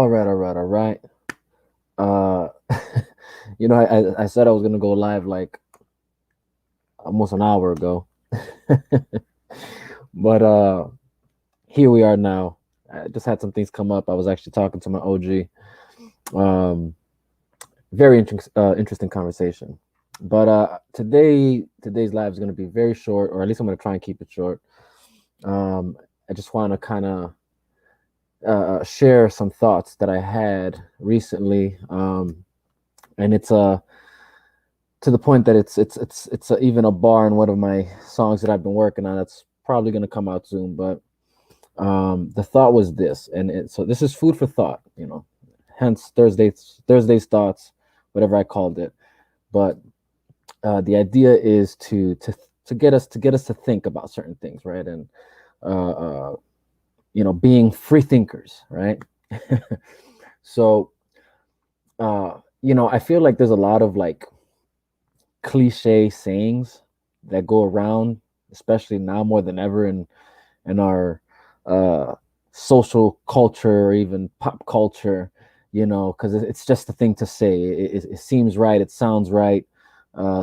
All right. Uh, I said I was gonna go live like almost an hour ago, but here we are now. I just had some things come up. I was actually talking to my OG. Um, very interesting conversation. But today's live is gonna be very short, or at least I'm gonna try and keep it short. Um, I just want to kind of share some thoughts that I had recently, and it's to the point that it's even a bar in one of my songs that I've been working on. That's probably going to come out soon. But the thought was this, and so this is food for thought. Hence Thursday's thoughts, whatever I called it. But the idea is to get us to think about certain things, right? And uh, uh, being free thinkers, right? So I feel like there's a lot of like cliche sayings that go around, especially now more than ever in our uh, social culture or even pop culture. Because it's just a thing to say. It seems right. It sounds right.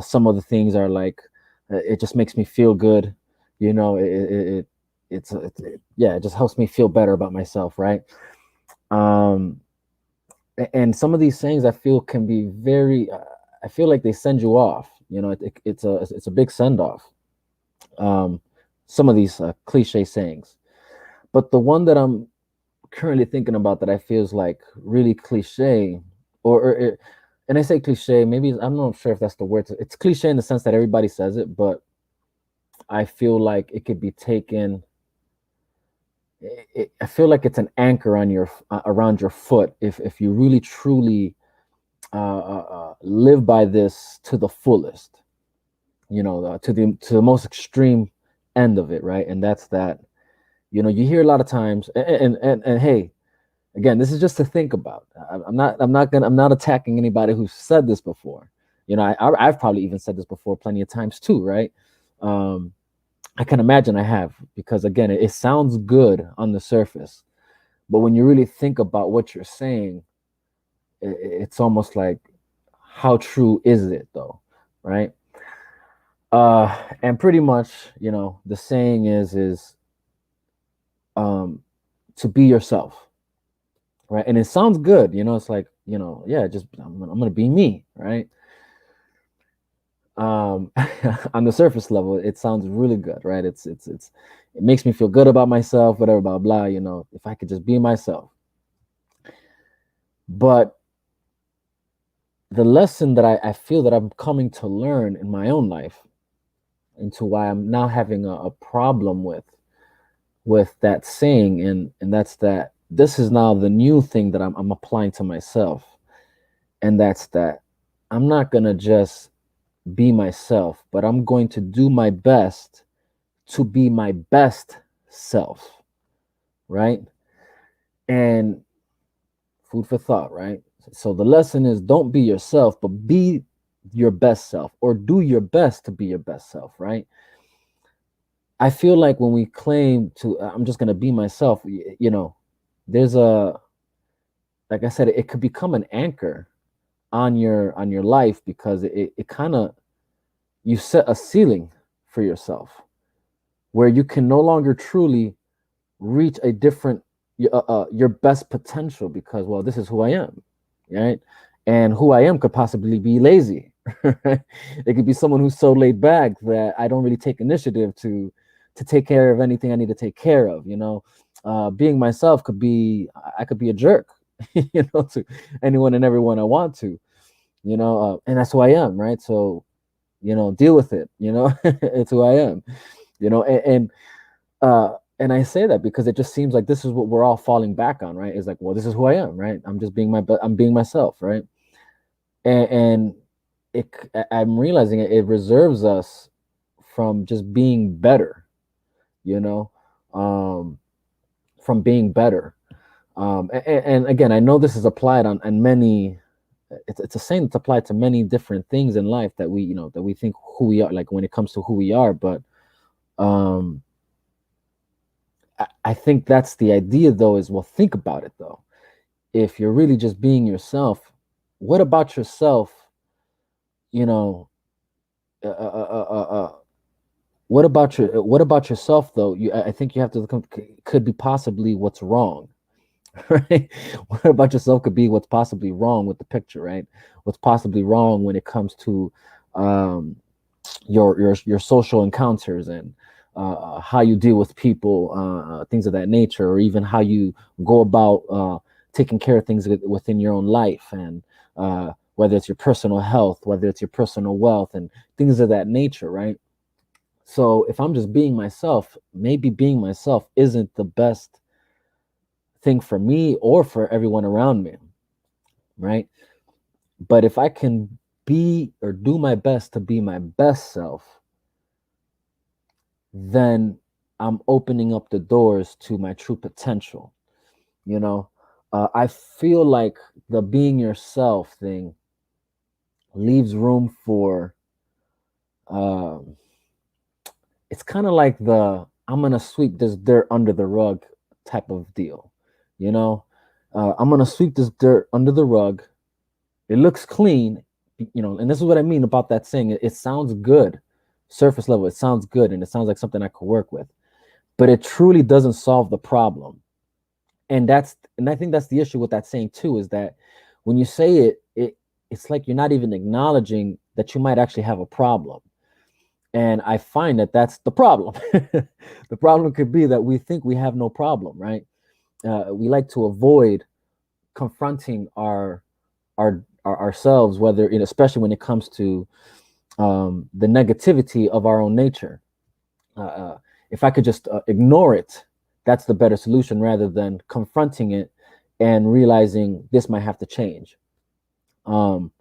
Some of the things are like, it just makes me feel good. You know, yeah, it just helps me feel better about myself, right? Um, and some of these sayings I feel can be very. I feel like they send you off. It's a big send off. Um, some of these cliche sayings, but the one that I'm currently thinking about that I feels like really cliche, and I say cliche, maybe I'm not sure if that's the word. It's cliche in the sense that everybody says it, but I feel like it could be taken. I feel like it's an anchor on your around your foot if you really truly live by this to the fullest, to the most extreme end of it, right? And that's that. You hear a lot of times, and hey, again, this is just to think about. I'm not attacking anybody who's said this before. I've probably even said this before plenty of times too, right? Um, I can imagine I have, because again, it sounds good on the surface, but when you really think about what you're saying, it's almost like, how true is it though, right? And pretty much, the saying is um to be yourself, right? And it sounds good, it's like, yeah, just I'm gonna be me, right? um on the surface level it sounds really good, right? It makes me feel good about myself, whatever, blah blah, if I could just be myself. But the lesson that I feel that I'm coming to learn in my own life, into why I'm now having a problem with that saying, and that's that this is now the new thing that I'm applying to myself, and that's that I'm not gonna just be myself, but I'm going to do my best to be my best self, right? And food for thought, right? So the lesson is, don't be yourself, but be your best self, or do your best to be your best self, right? I feel like when we claim to, I'm just going to be myself, there's a, like I said, it could become an anchor on your life, because it kind of, you set a ceiling for yourself where you can no longer truly reach a different, your best potential, because, well, this is who I am, right? And who I am could possibly be lazy. Right? It could be someone who's so laid back that I don't really take initiative to take care of anything I need to take care of. Being myself could be, I could be a jerk, to anyone and everyone I want to, and that's who I am, right? So, deal with it. It's who I am. And and I say that because it just seems like this is what we're all falling back on, right? It's like, well, this is who I am, right? I'm just being I'm being myself, right? And I'm realizing it reserves us from just being better, you know, um, from being better. And again, I know this is applied on many. It's a saying that's applied to many different things in life that we think who we are, like when it comes to who we are, but um I think that's the idea though, is, well, think about it though. if you're really just being yourself, what about yourself, you know, uh, uh, uh, uh, uh, what about yourself though? I think you have to look, could be possibly what's wrong, right? What about yourself could be what's possibly wrong with the picture, right? What's possibly wrong when it comes to um, your social encounters and how you deal with people, things of that nature, or even how you go about taking care of things within your own life, and whether it's your personal health, whether it's your personal wealth, and things of that nature, right? So if I'm just being myself, maybe being myself isn't the best thing for me or for everyone around me, right? But if I can be or do my best to be my best self, then I'm opening up the doors to my true potential. You know, I feel like the being yourself thing leaves room for, um, it's kind of like the I'm gonna sweep this dirt under the rug type of deal. You know, I'm gonna sweep this dirt under the rug. It looks clean, and this is what I mean about that saying. It sounds good, surface level. It sounds good, and it sounds like something I could work with, but it truly doesn't solve the problem. And I think that's the issue with that saying too, is that when you say it's like you're not even acknowledging that you might actually have a problem. And I find that that's the problem. The problem could be that we think we have no problem, right? We like to avoid confronting our ourselves, whether especially when it comes to the negativity of our own nature. If I could just ignore it, that's the better solution rather than confronting it and realizing this might have to change. Um,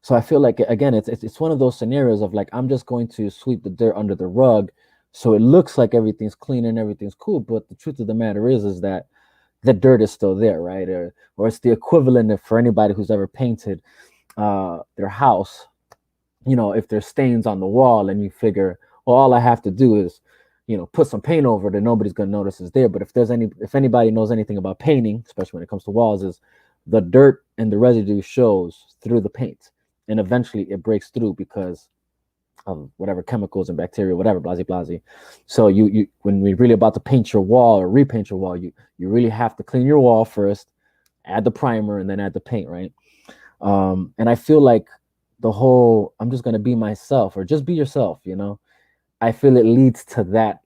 so I feel like again, it's one of those scenarios of like I'm just going to sweep the dirt under the rug, so it looks like everything's clean and everything's cool. But the truth of the matter is that the dirt is still there, right? Or it's the equivalent of, for anybody who's ever painted their house, if there's stains on the wall and you figure, well, all I have to do is, put some paint over it and nobody's gonna notice it's there. But if anybody knows anything about painting, especially when it comes to walls, is the dirt and the residue shows through the paint, and eventually it breaks through because of whatever chemicals and bacteria, whatever, blasey blasey. So you when we're really about to paint your wall or repaint your wall, you really have to clean your wall first, add the primer, and then add the paint, right? And I feel like the whole I'm just gonna be myself or just be yourself, I feel it leads to that.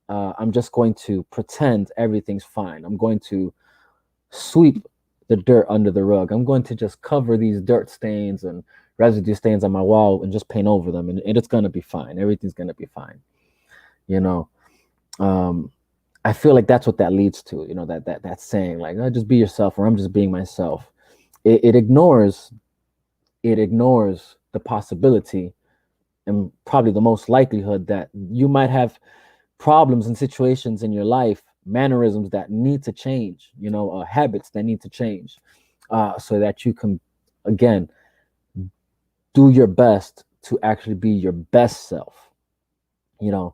I'm just going to pretend everything's fine. I'm going to sweep the dirt under the rug. I'm going to just cover these dirt stains and residue stains on my wall and just paint over them, and it's gonna be fine. Everything's gonna be fine. You know, um, I feel like that's what that leads to. That saying like, oh, just be yourself, or I'm just being myself. It ignores the possibility and probably the most likelihood that you might have problems and situations in your life, mannerisms that need to change, habits that need to change, so that you can, again, do your best to actually be your best self. You know,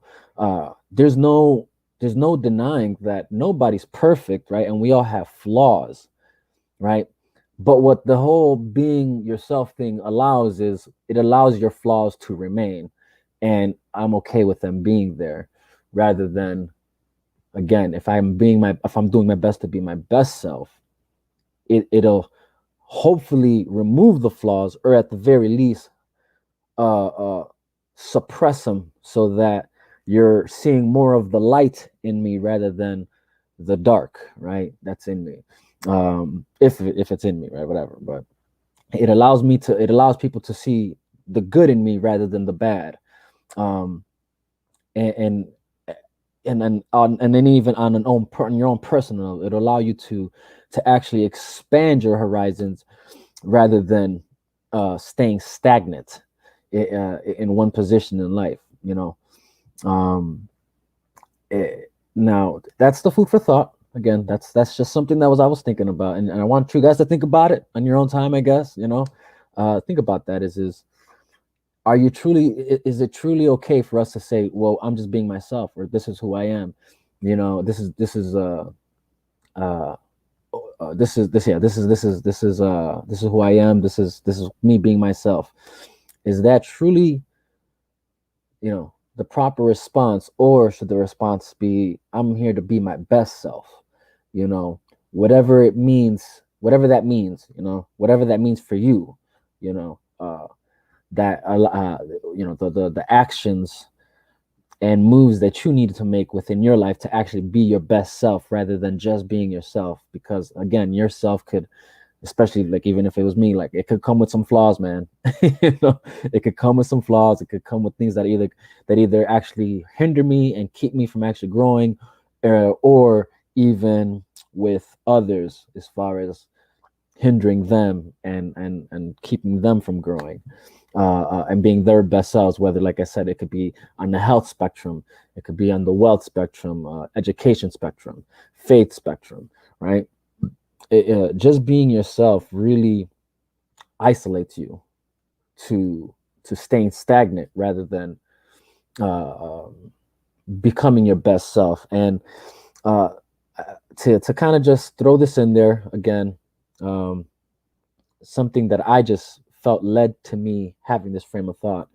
there's no denying that nobody's perfect, right? And we all have flaws, right? But what the whole being yourself thing allows is it allows your flaws to remain, and I'm okay with them being there, rather than, again, if I'm doing my best to be my best self, it'll hopefully remove the flaws, or at the very least uh, uh suppress them, so that you're seeing more of the light in me rather than the dark, right? That's in me. If it's in me, right? Whatever. But it allows people to see the good in me rather than the bad. Um, and and and then even on your own personal, it'll allow you to actually expand your horizons rather than staying stagnant in one position in life. Um, Now that's the food for thought. Again, that's just something that I was thinking about, and I want you guys to think about it on your own time. I guess think about that. Are you truly? Is it truly okay for us to say, "Well, I'm just being myself," or "This is who I am"? This is uh this is who I am. This is me being myself. Is that truly, the proper response, or should the response be, I'm here to be my best self? You know, whatever it means, whatever that means. Whatever that means for you. You know, that the actions and moves that you needed to make within your life to actually be your best self, rather than just being yourself. Because again, yourself could, especially like, even if it was me, like, it could come with some flaws, man. It could come with some flaws. It could come with things that either actually hinder me and keep me from actually growing, or even with others, as far as hindering them and keeping them from growing, and being their best selves. Whether, like I said, it could be on the health spectrum, it could be on the wealth spectrum, education spectrum, faith spectrum, right? Just being yourself really isolates you to staying stagnant, rather than uh, becoming your best self. And uh, to kind of just throw this in there again, um, something that I just felt led to me having this frame of thought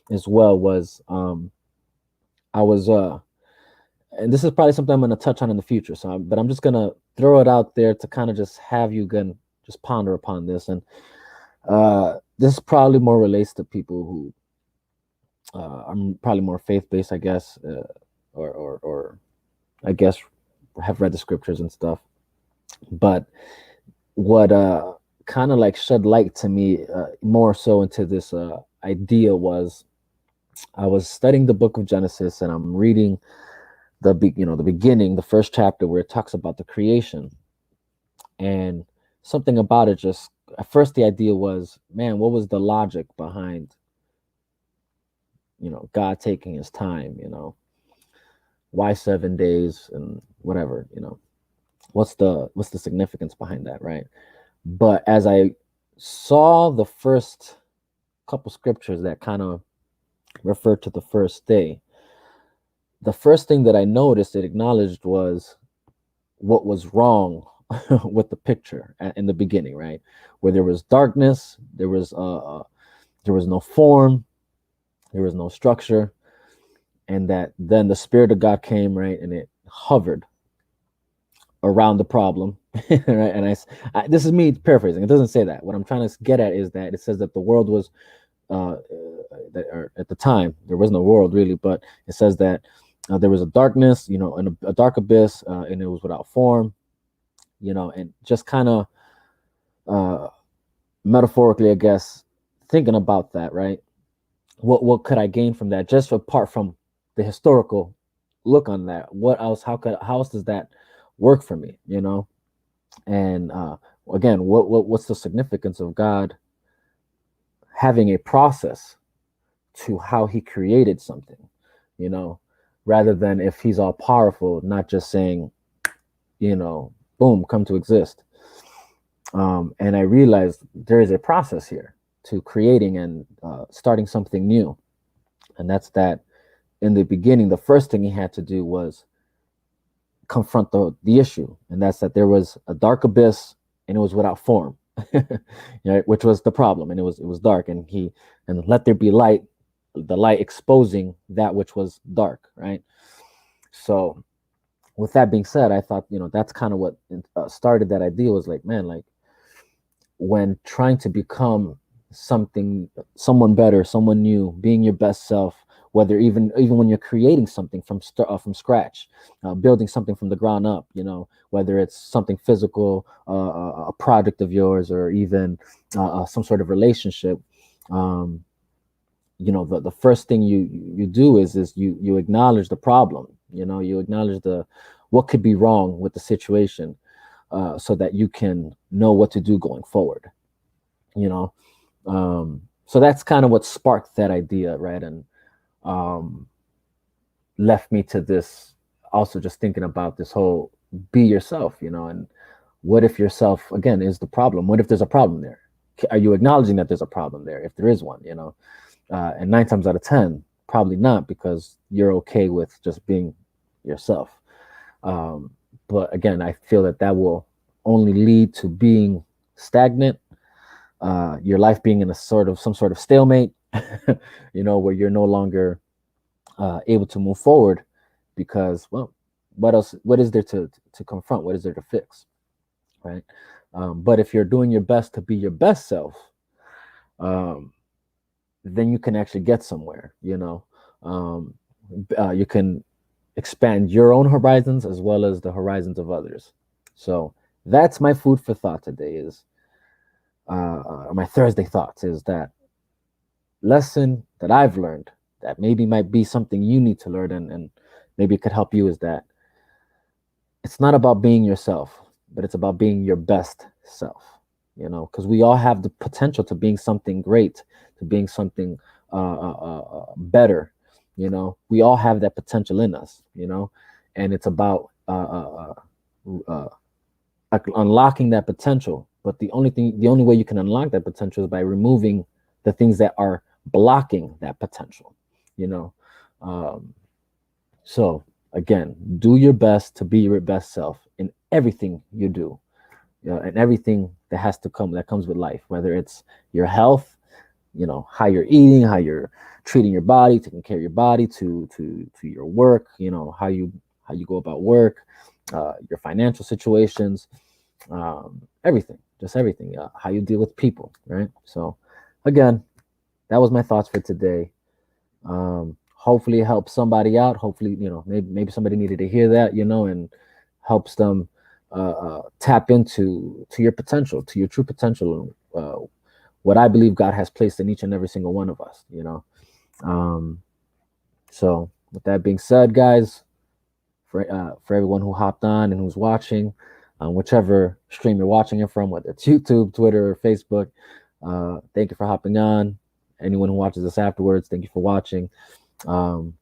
as well was, I was and this is probably something I'm going to touch on in the future. But I'm just going to throw it out there to kind of just have you again just ponder upon this. And this probably more relates to people who are probably more faith based, I guess, or I guess have read the scriptures and stuff. But what kind of like shed light to me more so into this idea was, I was studying the book of Genesis, and I'm reading the beginning, the first chapter, where it talks about the creation. And something about it, just at first the idea was, man, what was the logic behind God taking his time? Why 7 days and whatever? What's the significance behind that, right? But as I saw the first couple scriptures that kind of refer to the first day, the first thing that I noticed it acknowledged was what was wrong with the picture in the beginning, right? Where there was darkness, there was no form, there was no structure, and that then the Spirit of God came, right, and it hovered around the problem, right? And this is me paraphrasing. It doesn't say that. What I'm trying to get at is that it says that the world was, or at the time there was no world really, but it says that there was a darkness, and a dark abyss, and it was without form, and just kind of metaphorically, I guess, thinking about that, right? What could I gain from that, just apart from the historical look on that? What else? How else does that work for me? And again, what's the significance of God having a process to how he created something, rather than, if he's all powerful, not just saying, boom, come to exist. And I realized there is a process here to creating and starting something new. And that's that in the beginning, the first thing he had to do was confront the issue. And that's that there was a dark abyss, and it was without form, right? Which was the problem. And it was dark, and let there be light, the light exposing that which was dark, right? So with that being said, I thought, that's kind of what started that idea, was like, man, like, when trying to become someone better, someone new, being your best self, whether even when you're creating something from scratch, building something from the ground up, whether it's something physical, a product of yours, or even some sort of relationship, the first thing you do is you acknowledge the problem. You acknowledge what could be wrong with the situation, so that you can know what to do going forward. So that's kind of what sparked that idea, right? And left me to this, also just thinking about this whole be yourself, and what if yourself again is the problem? What if there's a problem there? Are you acknowledging that there's a problem there, if there is one? And 9 times out of 10, probably not, because you're okay with just being yourself. But again, I feel that will only lead to being stagnant, your life being in some sort of stalemate, where you're no longer able to move forward because, well, what else? What is there to confront? What is there to fix? Right. But if you're doing your best to be your best self, um, then you can actually get somewhere. You can expand your own horizons as well as the horizons of others. So that's my food for thought today. Is my Thursday thoughts is that lesson that I've learned that maybe might be something you need to learn, and maybe it could help you, is that it's not about being yourself, but it's about being your best self. Because we all have the potential to being something great, to being something better. We all have that potential in us. And it's about unlocking that potential. But the only way you can unlock that potential is by removing the things that are blocking that potential. So again, do your best to be your best self in everything you do, and everything that comes with life, whether it's your health, how you're eating, how you're treating your body, taking care of your body, to your work, how you go about work, your financial situations, everything, just everything, how you deal with people, right? So again, that was my thoughts for today. Hopefully it helps somebody out. Hopefully, maybe somebody needed to hear that, and helps them tap into your potential, to your true potential, what I believe God has placed in each and every single one of us. So with that being said, guys, for everyone who hopped on and who's watching, whichever stream you're watching it from, whether it's YouTube, Twitter, or Facebook, thank you for hopping on. Anyone who watches this afterwards, thank you for watching. If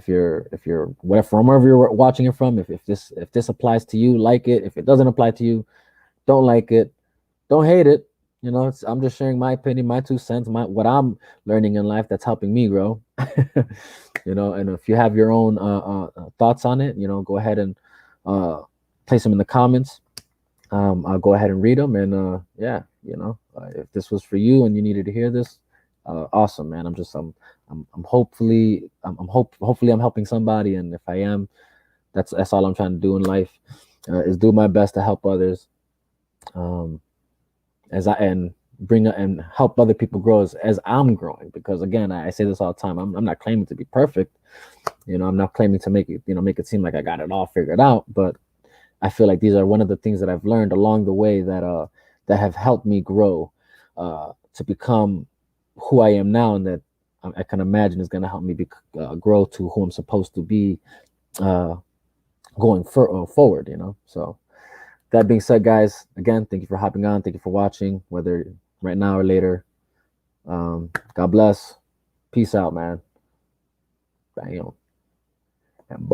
you're wherever you're watching it from, if this applies to you, like it. If it doesn't apply to you, don't like it, don't hate it. I'm just sharing my opinion, my 2 cents, what I'm learning in life that's helping me grow. And if you have your own thoughts on it, go ahead and place them in the comments. I'll go ahead and read them, and if this was for you and you needed to hear this, awesome, man. Hopefully I'm helping somebody, and if I am, that's all I'm trying to do in life, is do my best to help others, and help other people grow as I'm growing. Because again, I say this all the time, I'm not claiming to be perfect. I'm not claiming to make it seem like I got it all figured out, but I feel like these are one of the things that I've learned along the way that have helped me grow to become who I am now, and that I can imagine is going to help me grow to who I'm supposed to be going forward. So that being said, guys, again, thank you for hopping on. Thank you for watching, whether right now or later. God bless. Peace out, man. Bam. And boom.